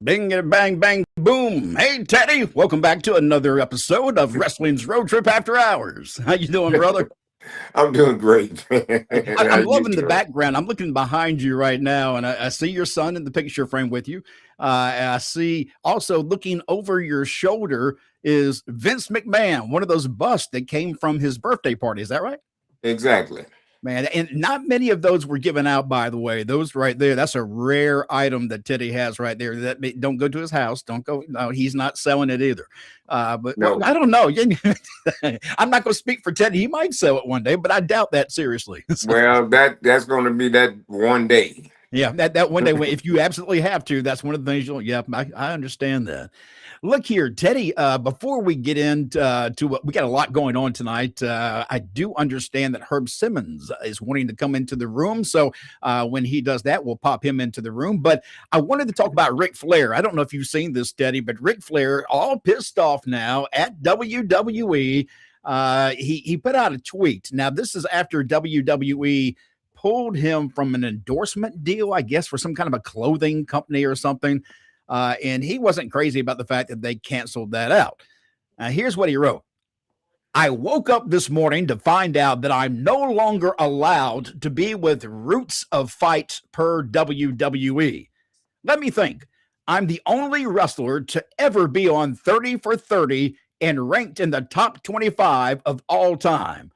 Bing, bang, bang, boom. Hey, Teddy, welcome back to another episode of Wrestling's Road Trip After Hours. How you doing, brother? I'm doing great, man. How I'm you loving the doing? background. I'm looking behind you right now, and I see your son in the picture frame with you. I see also looking over your shoulder is Vince McMahon, one of those busts that came from his birthday party. Is that right? Exactly. Man, and not many of those were given out, by the way. Those right there, that's a rare item that Teddy has right there. Don't go to his house. Don't go. No, he's not selling it either. But well, No. I don't know. I'm not going to speak for Teddy. He might sell it one day, but I doubt that seriously. Well, that's going to be that one day. Yeah, that one day, if you absolutely have to, that's one of the things you'll. Yeah, I understand that. Look here, Teddy. Before we get into to what we got a lot going on tonight, I do understand that Herb Simmons is wanting to come into the room. So when he does that, we'll pop him into the room. But I wanted to talk about Ric Flair. I don't know if you've seen this, Teddy, but Ric Flair all pissed off now at WWE. He put out a tweet. Now this is after WWE pulled him from an endorsement deal, I guess, for some kind of a clothing company or something. And he wasn't crazy about the fact that they canceled that out. Here's what he wrote. I woke up this morning to find out that I'm no longer allowed to be with Roots of Fight per WWE. Let me think. I'm the only wrestler to ever be on 30 for 30 and ranked in the top 25 of all time.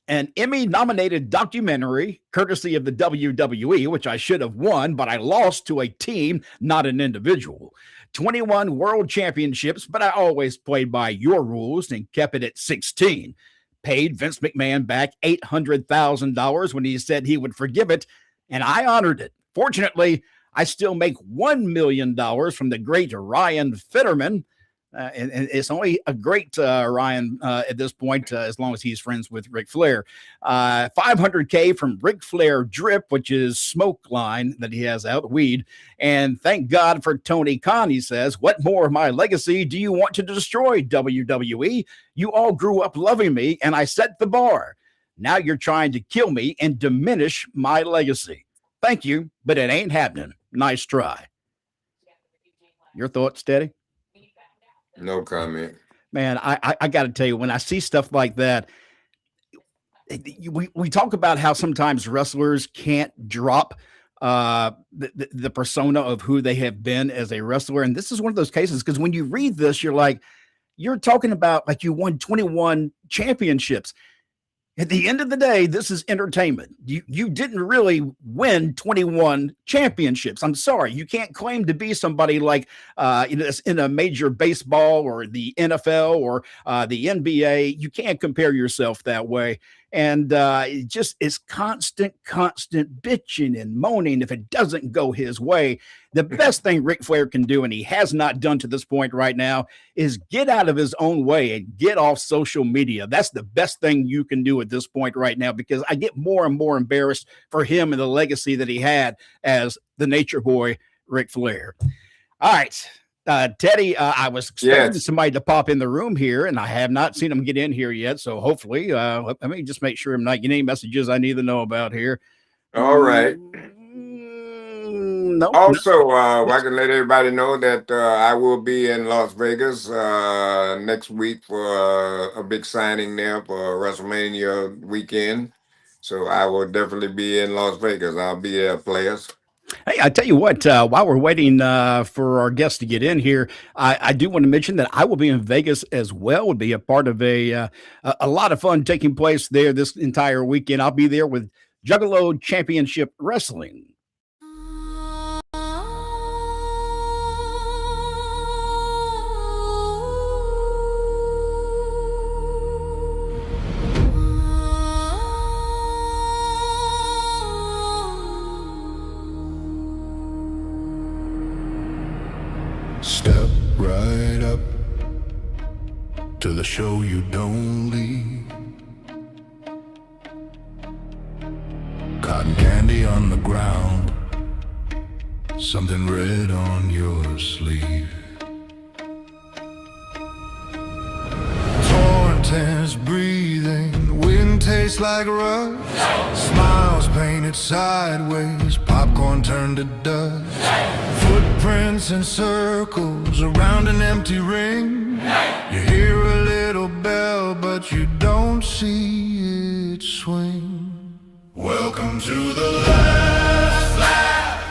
An Emmy-nominated documentary, courtesy of the WWE, which I should have won, but I lost to a team, not an individual. 21 world championships, but I always played by your rules and kept it at 16. Paid Vince McMahon back $800,000 when he said he would forgive it, and I honored it. Fortunately, I still make $1 million from the great Ryan Fitterman. And it's only a great Ryan at this point, as long as he's friends with Ric Flair. $500K from Ric Flair Drip, which is smoke line that he has out, weed. And thank God for Tony Khan, he says. What more of my legacy do you want to destroy, WWE? You all grew up loving me, and I set the bar. Now you're trying to kill me and diminish my legacy. Thank you, but it ain't happening. Nice try. Your thoughts, Teddy? No comment. Man, I got to tell you, when I see stuff like that, we talk about how sometimes wrestlers can't drop the persona of who they have been as a wrestler. And this is one of those cases, because when you read this, you're like, you're talking about like you won 21 championships. At the end of the day, this is entertainment. You didn't really win 21 championships. I'm sorry. You can't claim to be somebody like in a major baseball or the NFL or the NBA. You can't compare yourself that way. And it just is constant bitching and moaning if it doesn't go his way. The best thing Ric Flair can do, and he has not done to this point right now, is get out of his own way and get off social media. That's the best thing you can do at this point right now, because I get more and more embarrassed for him and the legacy that he had as the Nature Boy, Ric Flair. All right. Teddy, I was expecting somebody to pop in the room here, and I have not seen him get in here yet. So hopefully, let me just make sure I'm not getting any messages I need to know about here. All right. No. Also, I can let everybody know that I will be in Las Vegas next week for a big signing there for WrestleMania weekend. So I will definitely be in Las Vegas. I'll be there, players. Hey, I tell you what, while we're waiting for our guests to get in here, I do want to mention that I will be in Vegas as well. Would be a part of a lot of fun taking place there this entire weekend. I'll be there with Juggalo Championship Wrestling. Step right up to the show you don't leave. Cotton candy on the ground, something red on your sleeve. Torn, tense breathing, wind tastes like rust. Smiles painted sideways, popcorn turned to dust. Footprints in circles around an empty ring. You hear a little bell, but you don't see it swing. Welcome to the last lap.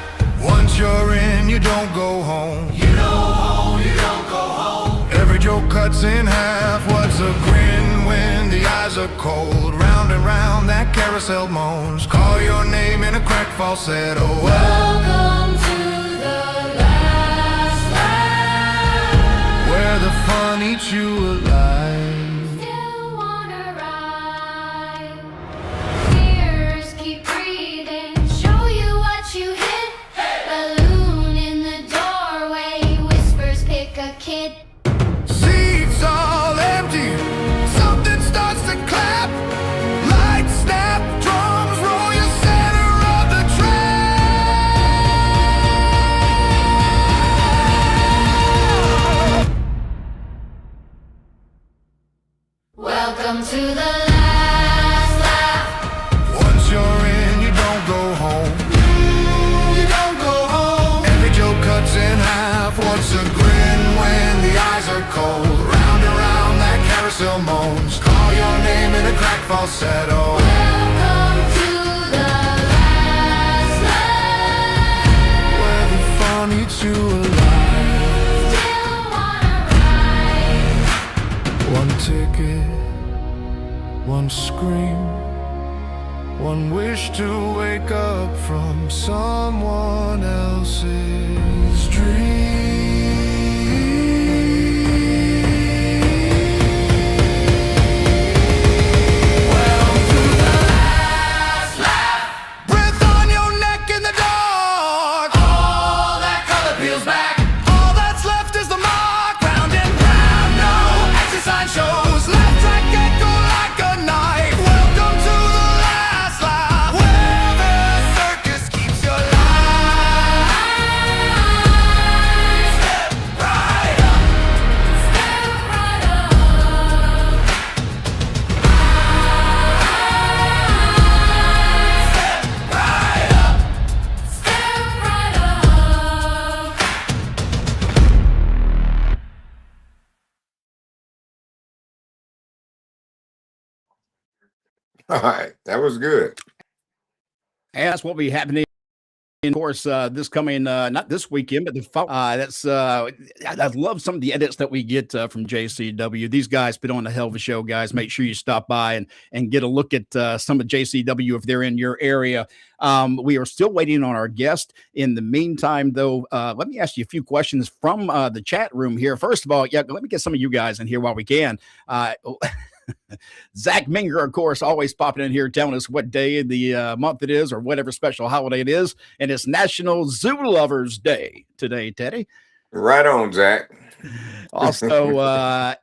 Once you're in, you don't go home. You don't go home. Every joke cuts in half. What's a grin when the eyes are cold? Round and round that carousel moans. Call your name in a cracked falsetto. Welcome to the last lap, Where the fun eats you alive. still wanna ride. Fears keep breathing, show you what you hit. Balloon in the doorway, whispers pick a kid. Seats all empty, something starts to clap. Lights snap, drums roll, you center of the track. Welcome to the last lap. Once you're in, you don't go home. You don't go home. Every joke cuts in half. What's a grin when the eyes are cold? Round and round that carousel moans. Call your name in a cracked falsetto. Welcome to the last lap, Where the fun eats you alive. still wanna ride. One ticket, one scream, one wish to wake up from someone else's dream. Welcome to the last lap. Breath on your neck in the dark. All that color peels back. All that's left is the mark. Round and round, no exit sign shows. Left track echo like a knife. Welcome to the last lap, where the circus keeps you alive. Step right up. Step right up. Right up. Step right up. All right, that was good. And that's what will be happening. Of course, this coming not this weekend, but the that's I love some of the edits that we get from JCW. These guys put on a hell of a show, guys. Make sure you stop by and get a look at some of JCW if they're in your area. We are still waiting on our guest. In the meantime, though, let me ask you a few questions from the chat room here. First of all, let me get some of you guys in here while we can. Zach Minger, of course, always popping in here telling us what day of the month it is or whatever special holiday it is. And it's National Zoo Lovers Day today, Teddy. Right on, Zach. Also,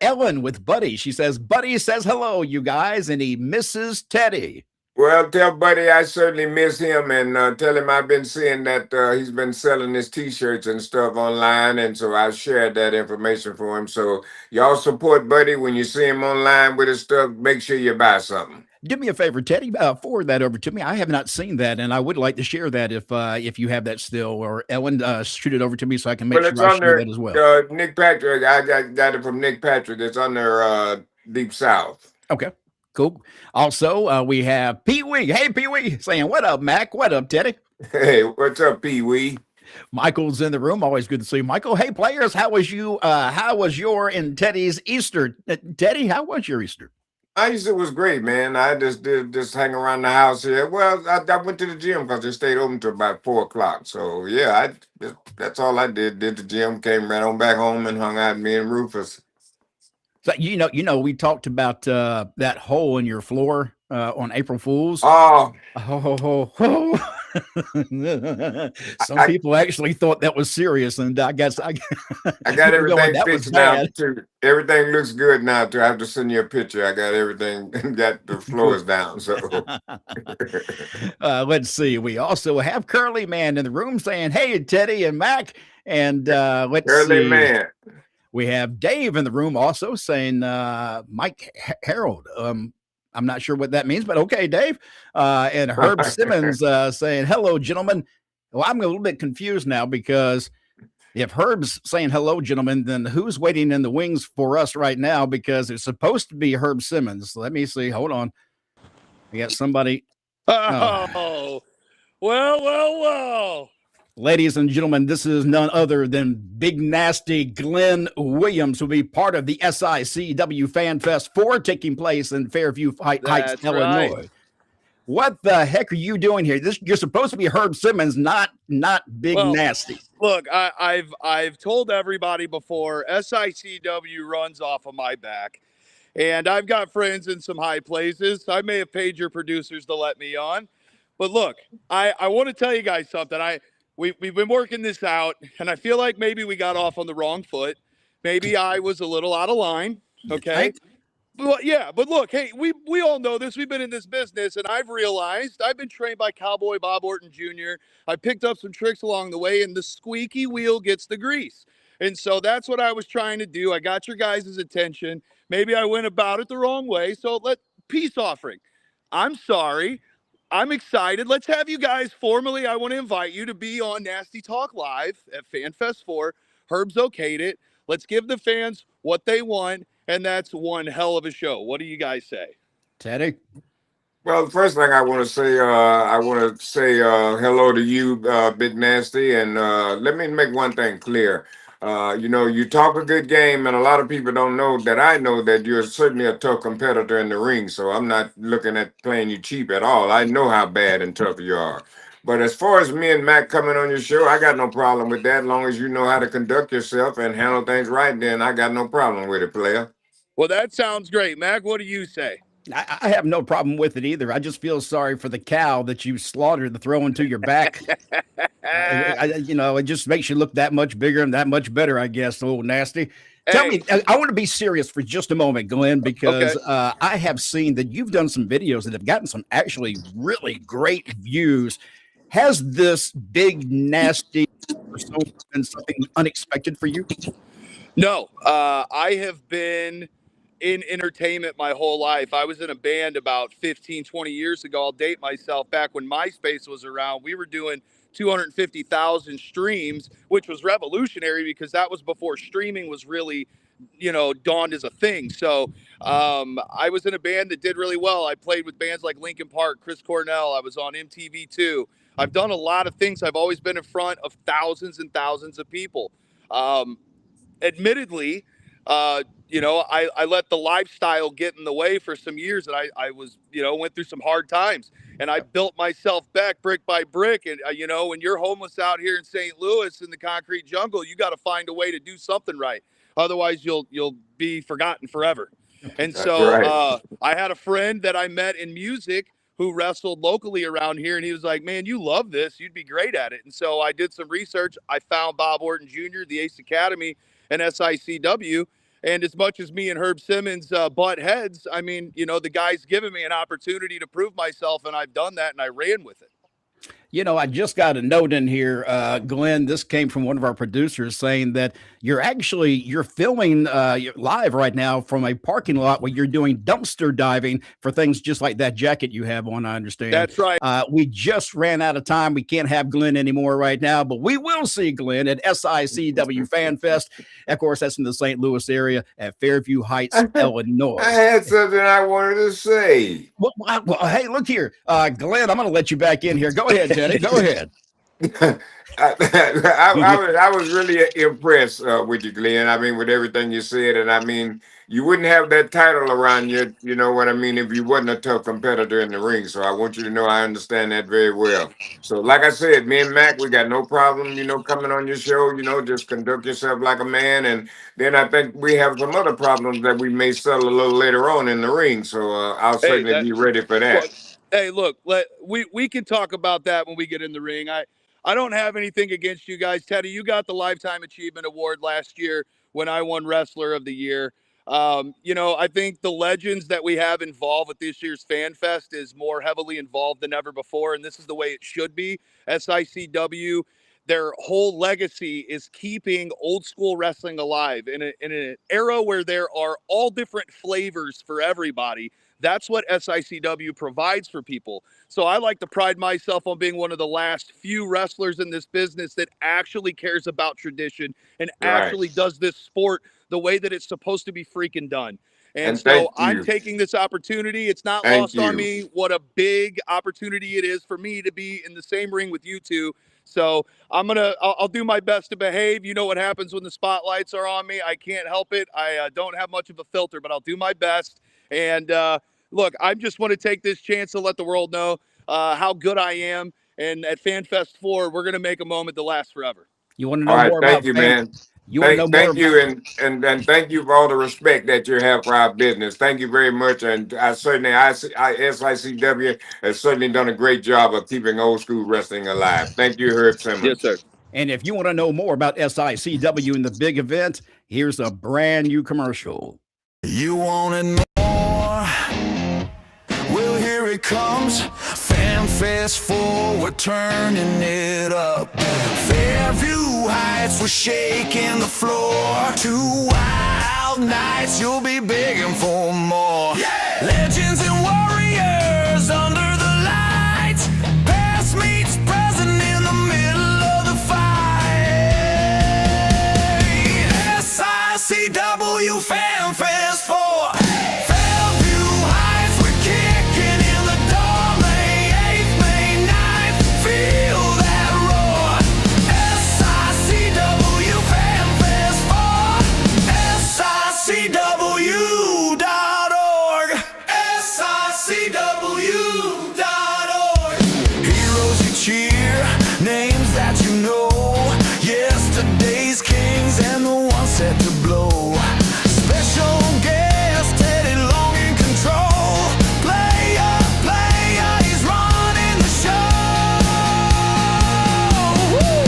Ellen with Buddy. She says, Buddy says hello, you guys, and he misses Teddy. Well, tell Buddy I certainly miss him, and tell him I've been seeing that he's been selling his T-shirts and stuff online, and so I shared that information for him. So y'all support Buddy when you see him online with his stuff. Make sure you buy something. Do me a favor, Teddy, forward that over to me. I have not seen that, and I would like to share that if you have that still, or Ellen, shoot it over to me so I can make Well, it's sure I on share there. that as well. Nick Patrick, I got it from Nick Patrick. It's on there, Deep South. Okay. Cool. Also, we have Pee Wee. Hey, Pee Wee, saying, what up, Mac? What up, Teddy? Hey, what's up, Pee Wee? Michael's in the room. Always good to see you, Michael. Hey, players, how was your and Teddy's Easter? Teddy, how was your Easter? My Easter was great, man. I just hang around the house here. Well, I went to the gym because they stayed open till about 4 o'clock. So yeah, that's all I did. Did the gym, came right on back home and hung out with me and Rufus. So we talked about that hole in your floor on April Fools. Oh, Some people actually thought that was serious, and I guess I got everything fixed now too. Everything looks good now too. I have to send you a picture. I got everything, got the floors down. So let's see. We also have Curly Man in the room saying, "Hey, Teddy and Mac," and let's Curly see. Man. We have Dave in the room also saying, Mike Harold. I'm not sure what that means, but okay, Dave. And Herb Simmons saying, hello, gentlemen. Well, I'm a little bit confused now because if Herb's saying hello, gentlemen, then who's waiting in the wings for us right now? Because it's supposed to be Herb Simmons. Let me see. Hold on. We got somebody. Oh, well. Ladies and gentlemen, this is none other than Big Nasty Glenn Williams, who will be part of the SICW Fan Fest 4 taking place in Fairview Heights, Illinois. Right. What the heck are you doing here? You're supposed to be Herb Simmons, not Big Nasty. Look, I've told everybody before, SICW runs off of my back, and I've got friends in some high places. I may have paid your producers to let me on, but look, I want to tell you guys something. We've been working this out, and I feel like maybe we got off on the wrong foot. Maybe I was a little out of line. Okay. Well, yeah, but look, hey, we all know this. We've been in this business, and I've realized I've been trained by Cowboy Bob Orton Jr. I picked up some tricks along the way, and the squeaky wheel gets the grease. And so that's what I was trying to do. I got your guys' attention. Maybe I went about it the wrong way. So peace offering. I'm sorry. I'm excited. Let's have you guys formally. I want to invite you to be on Nasty Talk Live at FanFest 4. Herb's okayed it. Let's give the fans what they want. And that's one hell of a show. What do you guys say? Teddy? Well, the first thing I want to say, hello to you, Big Nasty. And let me make one thing clear. You talk a good game, and a lot of people don't know that I know that you're certainly a tough competitor in the ring. So I'm not looking at playing you cheap at all. I know how bad and tough you are. But as far as me and Mac coming on your show, I got no problem with that. As long as you know how to conduct yourself and handle things right, then I got no problem with it, player. Well, that sounds great. Mac, what do you say? I have no problem with it either. I just feel sorry for the cow that you slaughtered to throw into your back. It just makes you look that much bigger and that much better, I guess, old Nasty. Tell me, I want to be serious for just a moment, Glenn, because I have seen that you've done some videos that have gotten some actually really great views. Has this Big Nasty been something unexpected for you? No, I have been in entertainment my whole life. I was in a band about 15, 20 years ago. I'll date myself. Back when MySpace was around, we were doing 250,000 streams, which was revolutionary because that was before streaming was really, dawned as a thing. So I was in a band that did really well. I played with bands like Linkin Park, Chris Cornell. I was on MTV2. I've done a lot of things. I've always been in front of thousands and thousands of people. Admittedly, I let the lifestyle get in the way for some years, and I was, went through some hard times, and I built myself back brick by brick. And, when you're homeless out here in St. Louis in the concrete jungle, you got to find a way to do something right. Otherwise you'll be forgotten forever. And so I had a friend that I met in music who wrestled locally around here. And he was like, man, you love this. You'd be great at it. And so I did some research. I found Bob Orton Jr., the Ace Academy, and SICW. And as much as me and Herb Simmons butt heads, I mean, the guy's given me an opportunity to prove myself, and I've done that, and I ran with it. I just got a note in here, Glenn. This came from one of our producers saying that you're filming live right now from a parking lot where you're doing dumpster diving for things just like that jacket you have on, I understand. That's right. We just ran out of time. We can't have Glenn anymore right now, but we will see Glenn at SICW Fan Fest. Of course, that's in the St. Louis area at Fairview Heights, Illinois. I had something I wanted to say. Well, hey, look here. Glenn, I'm going to let you back in here. Go ahead, Teddy. Go ahead. I was really impressed with you, Glenn. I mean, with everything you said, and I mean, you wouldn't have that title around you. You know what I mean? If you wasn't a tough competitor in the ring. So I want you to know I understand that very well. So, like I said, me and Mac, we got no problem. Coming on your show. Just conduct yourself like a man, and then I think we have some other problems that we may settle a little later on in the ring. So I'll certainly be ready for that. Hey, look, we can talk about that when we get in the ring. I don't have anything against you guys. Teddy, you got the Lifetime Achievement Award last year when I won Wrestler of the Year. I think the legends that we have involved with this year's Fan Fest is more heavily involved than ever before, and this is the way it should be. SICW, their whole legacy is keeping old school wrestling alive in an era where there are all different flavors for everybody. That's what SICW provides for people. So I like to pride myself on being one of the last few wrestlers in this business that actually cares about tradition and actually does this sport the way that it's supposed to be freaking done. And And so thank I'm you. taking this opportunity. It's not Thank lost on you. me what a big opportunity it is for me to be in the same ring with you two. So I'll do my best to behave. You know what happens when the spotlights are on me. I can't help it. I don't have much of a filter, but I'll do my best. And look, I just want to take this chance to let the world know how good I am. And at Fan Fest 4, we're going to make a moment to last forever. You want to All know right, more thank about you, fan? man. You want to know more Thank about? you, and thank you for all the respect that you have for our business. Thank you very much, and SICW has certainly done a great job of keeping old school wrestling alive. Thank you, Herb Simmons. Yes, sir. And if you want to know more about SICW and the big event, here's a brand new commercial. You wanted more? Well, here it comes. Fan Fest 4, we're turning it up. Fairview Heights, we're shaking the floor. 2 wild nights, you'll be begging for more. Yeah! Legends and warriors under the lights. Past meets present in the middle of the fight. SICW Fan Fest 4. Set to blow. Special guest Teddy Long in control. Player, he's running the show. Woo!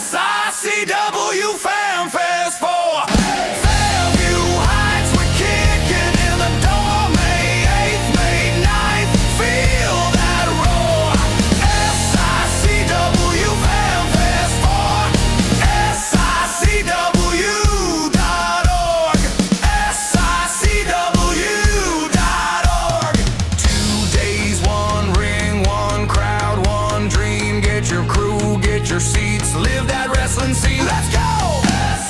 SICW Fan Fest 4. Fairview Heights, we're kicking in the door. May 8th, May 9th, feel that roar. SICW Fan Fest 4. SICW. Your seats, live that wrestling scene. Let's go!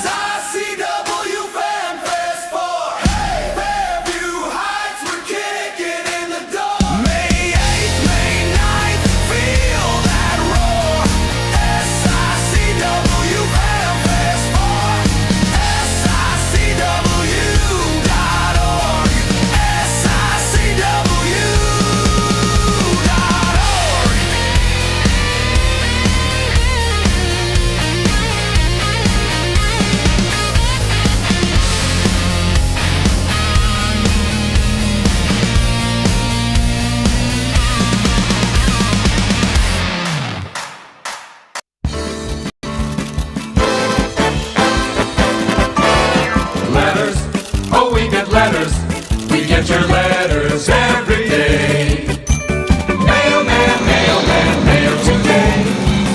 SICW Fan Fest 4. Hey, Fairview Heights, we're kicking in the door. May 8th, May 9th, feel that roar. SICW Fan Fest 4. SICW.org. Letters, oh we get letters, we get your letters every day. Mailman, mailman, mail today.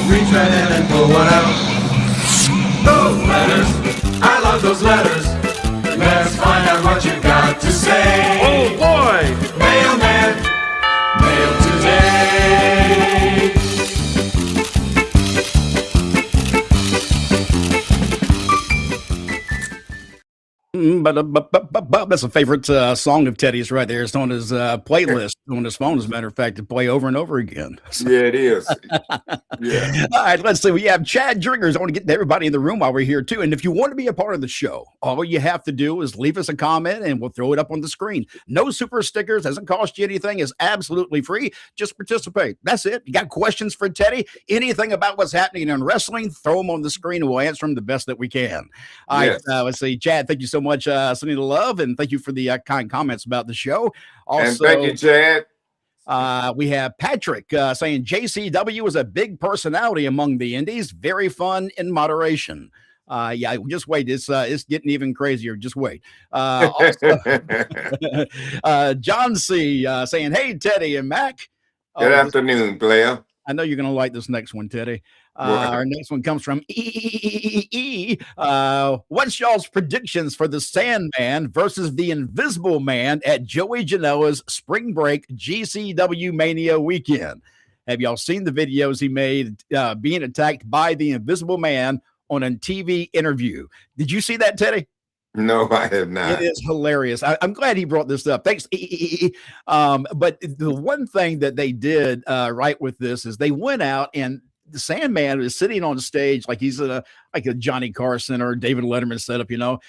Reach right in and pull one out. Those letters, I love those letters. Let's find out what you got to say. Oh boy! Mailman, mail today. That's a favorite song of Teddy's right there. It's on his playlist on his phone, as a matter of fact, to play over and over again. So, Yeah, it is. Yeah. all right, let's see. We have Chad Driggers. I want to get everybody in the room while we're here, too. And if you want to be a part of the show, all you have to do is leave us a comment and we'll throw it up on the screen. No super stickers, doesn't cost you anything, is absolutely free. Just participate. That's it. You got questions for Teddy? Anything about what's happening in wrestling, throw them on the screen and we'll answer them the best that we can. All right, Yes. let's see. Chad, thank you so much, sending the love, and thank you for the kind comments about the show. Also, And thank you, Chad. we have Patrick saying JCW is a big personality among the indies, very fun in moderation. Yeah, just wait. It's getting even crazier. Just wait. Also, John C saying, hey, Teddy and Mac. Good afternoon, player. I know you're going to like this next one, Teddy. Our next one comes from what's y'all's predictions for the Sandman versus the Invisible Man at Joey Janela's Spring Break GCW Mania weekend? Have y'all seen the videos he made being attacked by the Invisible Man on a TV interview? Did you see that, Teddy? No, I have not. It is hilarious. I'm glad he brought this up. Thanks. But the one thing that they did right with this is they went out, and the Sandman is sitting on stage like he's like a Johnny Carson or David Letterman setup, and all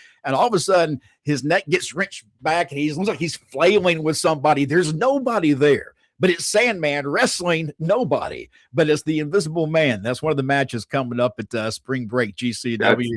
of a sudden his neck gets wrenched back and he looks like he's flailing with somebody. There's nobody there. But it's Sandman wrestling nobody, but it's the Invisible Man. That's one of the matches coming up at Spring Break GCW.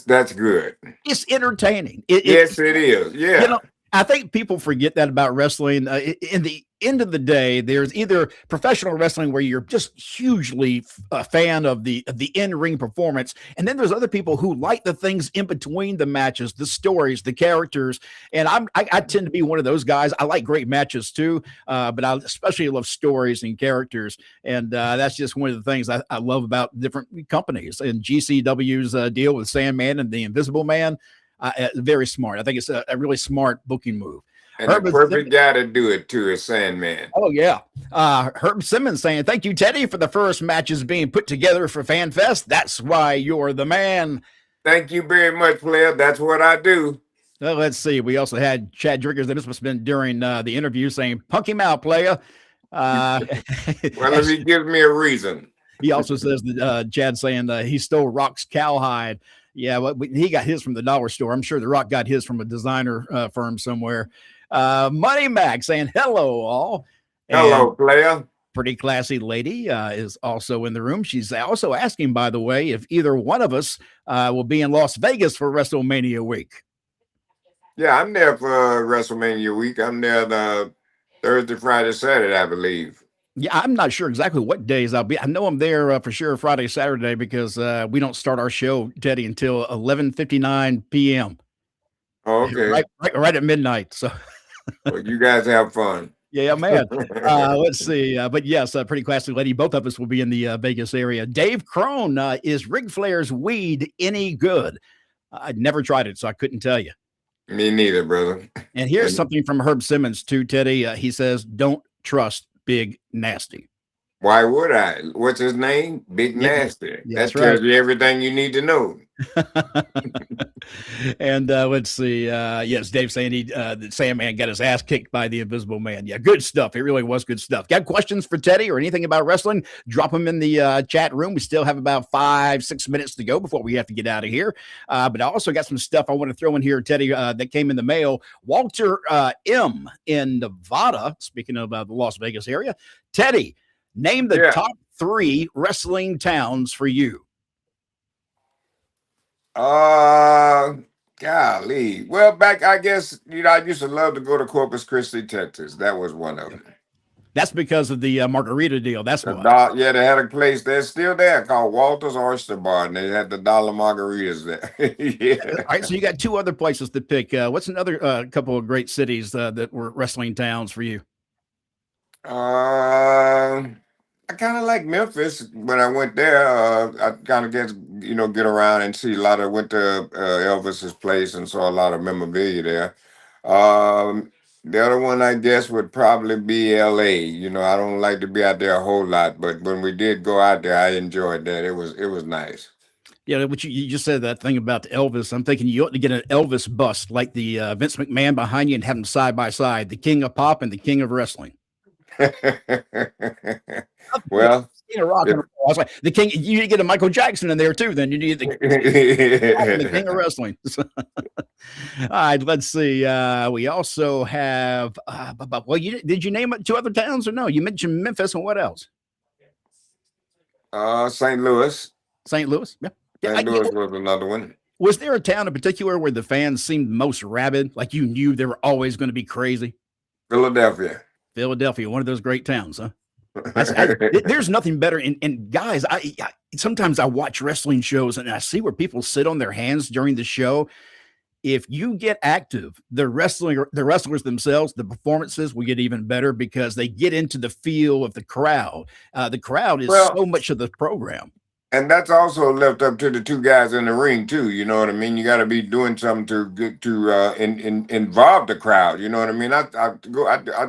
That's good. It's entertaining. Yes, it is. Yeah. I think people forget that about wrestling. In the end of the day, there's either professional wrestling where you're just hugely a fan of the in-ring performance, and then there's other people who like the things in between the matches, the stories, the characters. And I tend to be one of those guys. I like great matches too, but I especially love stories and characters, and that's just one of the things I love about different companies. And GCW's deal with Sandman and the Invisible Man. Very smart. I think it's a really smart booking move. And the perfect guy to do it too is Sandman. Oh, yeah. Herb Simmons saying, thank you, Teddy, for the first matches being put together for Fan Fest. That's why you're the man. Thank you very much, Flair. That's what I do. Well, let's see. We also had Chad Driggers, and this must have been during the interview, saying, punk him out, player. Well, if he gives me a reason. He also says that Chad saying he stole Rock's cowhide. Yeah, well, he got his from the dollar store. I'm sure The Rock got his from a designer firm somewhere. Money Mac saying hello, all. Hello, player. Pretty classy lady is also in the room. She's also asking, by the way, if either one of us will be in Las Vegas for WrestleMania week. Yeah, I'm there for WrestleMania week. I'm there the Thursday, Friday, Saturday, I believe. Yeah, I'm not sure exactly what days I'll be. I know I'm there for sure Friday, Saturday, because we don't start our show, Teddy, until 11:59 p.m. Oh, okay. Right at midnight. So well, you guys have fun. Yeah, man. Let's see. But yes, pretty classy lady. Both of us will be in the Vegas area. Dave Crone, is RIC FLAIR's weed any good? I'd never tried it, so I couldn't tell you. Me neither, brother. And here's something from Herb Simmons too, Teddy. He says, don't trust Big Nasty. Why would I? What's his name? Big Nasty. That tells you everything you need to know. And let's see. Yes, Dave saying that Sandman got his ass kicked by the Invisible Man. Yeah, good stuff. It really was good stuff. Got questions for Teddy or anything about wrestling? Drop them in the chat room. We still have about 5-6 minutes to go before we have to get out of here. But I also got some stuff I want to throw in here, Teddy, that came in the mail. Walter M. in Nevada, speaking of the Las Vegas area. Teddy, name the top 3 wrestling towns for you. Golly. Well, I guess, I used to love to go to Corpus Christi, Texas. That was one of them. That's because of the margarita deal. That's why. Yeah, they had a place that's still there called Walter's Oyster Bar, and they had the dollar margaritas there. Yeah. All right, so you got 2 other places to pick. What's another couple of great cities that were wrestling towns for you? I kind of like Memphis. When I went there, I kind of get around and see a lot of, went to Elvis's place and saw a lot of memorabilia there. The other one, I guess, would probably be LA. I don't like to be out there a whole lot, but when we did go out there, I enjoyed that. It was nice. Yeah, what you just said that thing about Elvis. I'm thinking you ought to get an Elvis bust like the Vince McMahon behind you and have them side by side, the king of pop and the king of wrestling. Well, rock and roll. I was like, the king. You need to get a Michael Jackson in there too. Then you need the king of wrestling. All right, let's see. We also have. Well, did you name 2 other towns or no? You mentioned Memphis and what else? St. Louis. St. Louis. Yeah. St. Louis was another one. Was there a town in particular where the fans seemed most rabid? Like you knew they were always going to be crazy? Philadelphia, one of those great towns, huh? There's nothing better. And guys, I sometimes I watch wrestling shows and I see where people sit on their hands during the show. if you get active, the wrestlers themselves, the performances will get even better because they get into the feel of the crowd. The crowd is Well, so much of the program. and that's also left up to the two guys in the ring too. You know what I mean? You got to be doing something to get to involve the crowd. You know what I mean? I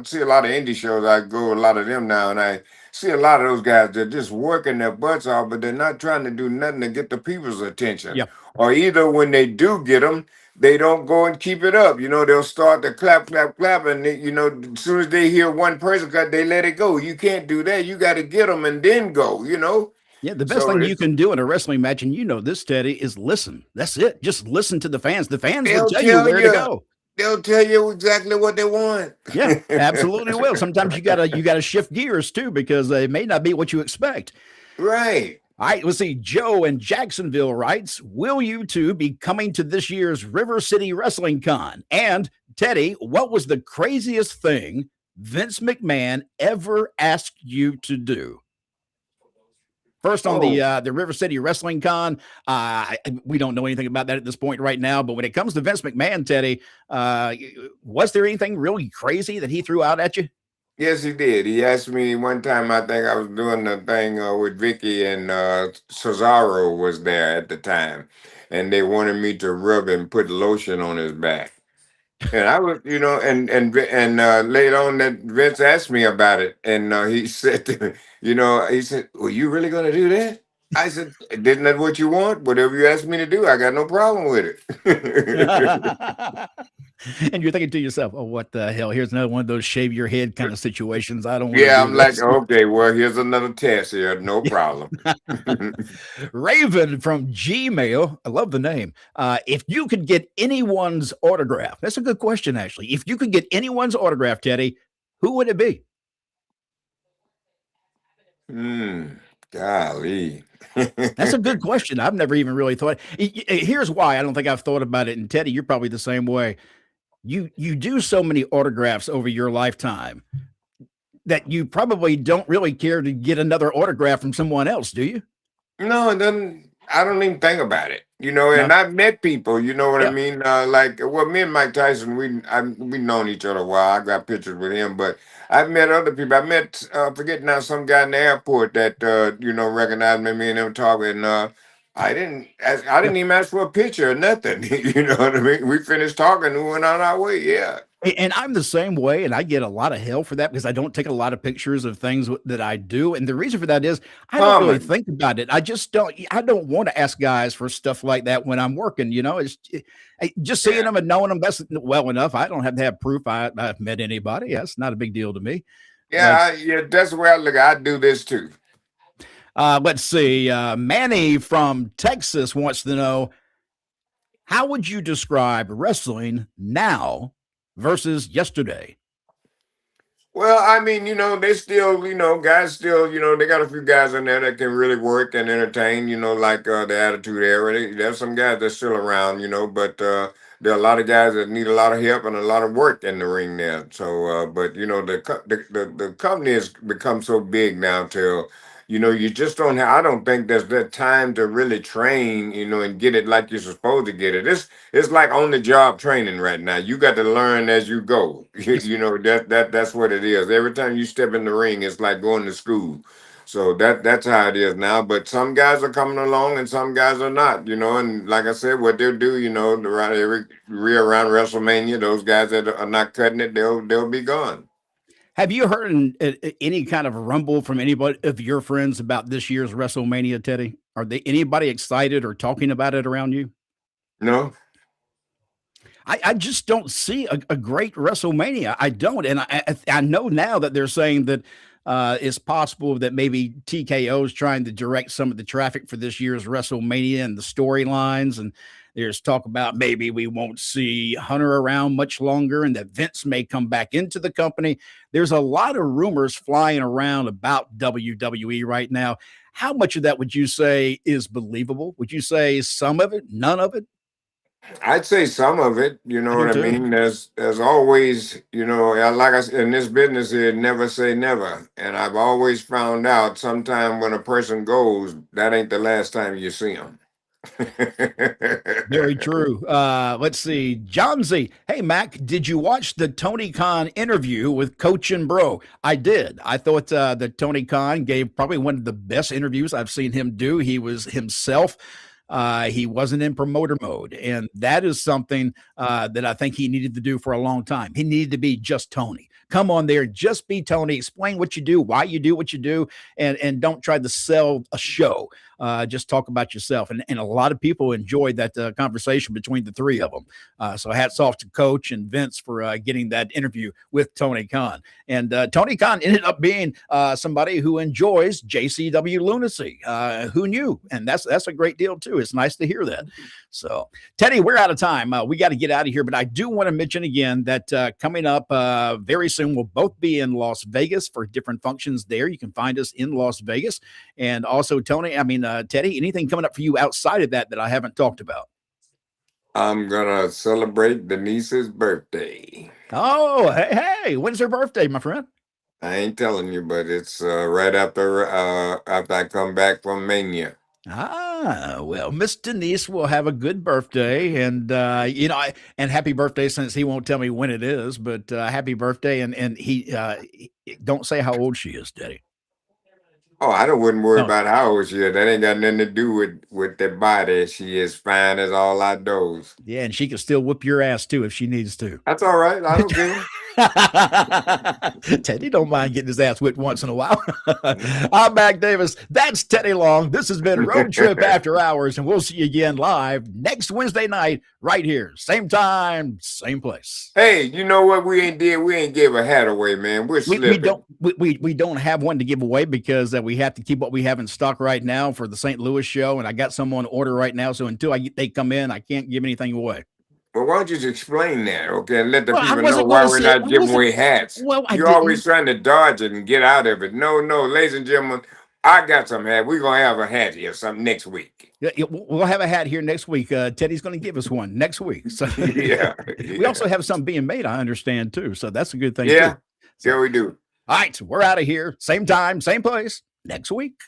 see a lot of indie shows. I go a lot of them now, and I see a lot of those guys. They're just working their butts off, but they're not trying to do nothing to get the people's attention. Yeah. Or either when they do get them, they don't go and keep it up. You know, they'll start to clap, clap, clap, and you know, as soon as they hear one person cut, they let it go. You can't do that. You got to get them and then go. You know. Yeah, the best So thing you it's can do in a wrestling match, and you know this, Teddy, is listen. That's it. Just listen to the fans. The fans will they'll tell you tell where to you. go. They'll tell you exactly what they want. Yeah, absolutely will. Sometimes you gotta shift gears too because they may not be what you expect. Right. All right, let's see. Joe in Jacksonville writes, will you two be coming to this year's River City Wrestling Con? And Teddy, what was the craziest thing Vince McMahon ever asked you to do? First on Oh, the River City Wrestling Con, we don't know anything about that at this point right now. But when it comes to Vince McMahon, Teddy, was there anything really crazy that he threw out at you? yes, he did. He asked me one time, I think I was doing the thing with Vicky and Cesaro was there at the time. And they wanted me to rub and put lotion on his back. And I was, you know, and later on that Vince asked me about it, and he said, to me, you know, he said, "Were you really going to do that?" I said, "Isn't that what you want? Whatever you ask me to do, I got no problem with it." And you're thinking to yourself, "Oh, what the hell? Here's another one of those shave your head kind of situations. I don't want to Yeah, do I'm like, this." okay, well, here's another test here, no problem. Raven from Gmail, I love the name. If you could get anyone's autograph, that's a good question, actually. If you could get anyone's autograph, Teddy, who would it be? Hmm, golly. That's a good question. I've never even really thought. Here's why I don't think I've thought about it. And Teddy, you're probably the same way. You do so many autographs over your lifetime that you probably don't really care to get another autograph from someone else, do you? No, it doesn't. I don't even think about it. You know, No. and I've met people. You know what I Yeah. mean? Like, well, me and Mike Tyson, we've known each other a while. I got pictures with him, but I've met other people. I met, forget now, some guy in the airport that you know recognized me. Me and him talking. I Yeah. didn't even ask for a picture or nothing. You know what I mean? We finished talking and went on our way. Yeah. And I'm the same way, and I get a lot of hell for that because I don't take a lot of pictures of things that I do. And the reason for that is I don't really Common. think about it. I just don't. I don't want to ask guys for stuff like that when I'm working. You know, just seeing Yeah. them and knowing them that's well enough. I don't have to have proof I've met anybody. That's not a big deal to me. Let's Yeah, that's the way I look at it. I do this too. let's see. Manny from Texas wants to know, how would you describe wrestling now versus yesterday? Well, I mean, you know, they still, you know, guys still, you know, they got a few guys in there that can really work and entertain, you know, like the Attitude Era. There's some guys that's still around, you know, but there are a lot of guys that need a lot of help and a lot of work in the ring there. So, but you know, the company has become so big now till, you know, you just don't have. I don't think there's that time to really train, you know, and get it like you're supposed to get it. It's like on the job training right now. You got to learn as you go. Yes. You know that's what it is. Every time you step in the ring, it's like going to school. So that's how it is now. But some guys are coming along and some guys are not. You know, and like I said, what they'll do, you know, around around WrestleMania, those guys that are not cutting it, they'll be gone. Have you heard any kind of rumble from anybody of your friends about this year's WrestleMania, Teddy? Are they anybody excited or talking about it around you? No. I just don't see a great WrestleMania. I don't, and I know now that they're saying that it's possible that maybe TKO is trying to direct some of the traffic for this year's WrestleMania and the storylines, and there's talk about maybe we won't see Hunter around much longer, and that Vince may come back into the company. There's a lot of rumors flying around about WWE right now. How much of that would you say is believable? Would you say some of it, none of it? I'd say some of it, you know I what do I too. mean? There's always, you know, like I said, in this business here, never say never. And I've always found out sometime when a person goes, that ain't the last time you see them. Very true. Let's see. John Z. Hey, Mac, did you watch the Tony Khan interview with Coach and Bro? I did. I thought that Tony Khan gave probably one of the best interviews I've seen him do. He was himself. He wasn't in promoter mode. And that is something that I think he needed to do for a long time. He needed to be just Tony. Come on there, just be Tony. Explain what you do, why you do what you do, and don't try to sell a show. Just talk about yourself. And a lot of people enjoyed that conversation between the three of them. So hats off to Coach and Vince for getting that interview with Tony Khan. And Tony Khan ended up being somebody who enjoys JCW lunacy. Who knew? And that's a great deal too. It's nice to hear that. So Teddy, we're out of time. We got to get out of here, but I do want to mention again that coming up very soon, we'll both be in Las Vegas for different functions there. You can find us in Las Vegas. And also Teddy, anything coming up for you outside of that I haven't talked about? I'm gonna celebrate Denise's birthday. Oh, hey, when's her birthday, my friend? I ain't telling you, but it's right after I come back from Mania. Well, Miss Denise will have a good birthday, and and happy birthday, since he won't tell me when it is, but happy birthday, and he don't say how old she is, Teddy. Oh, I wouldn't worry about how old she is. That ain't got nothing to do with their body. She is fine as all outdoors. Yeah, and she can still whip your ass too if she needs to. That's all right. I don't care. Teddy don't mind getting his ass whipped once in a while. I'm Mac Davis. That's Teddy Long. This has been Road Trip After Hours, and we'll see you again live next Wednesday night right here. Same time, same place. Hey, you know what we ain't did? We ain't gave a hat away, man. We're slipping. We don't have one to give away because we have to keep what we have in stock right now for the St. Louis show, and I got some on order right now. So until they come in, I can't give anything away. Well, why don't you just explain that, okay, and let the people know why we're not giving away hats? Well, you're always trying to dodge it and get out of it. No, ladies and gentlemen, I got some hat. We're gonna have a hat here some next week. Yeah, we'll have a hat here next week. Teddy's going to give us one next week. So yeah. We also have some being made, I understand too. So that's a good thing. Yeah, too. So, yeah, we do. All right, we're out of here. Same time, same place next week.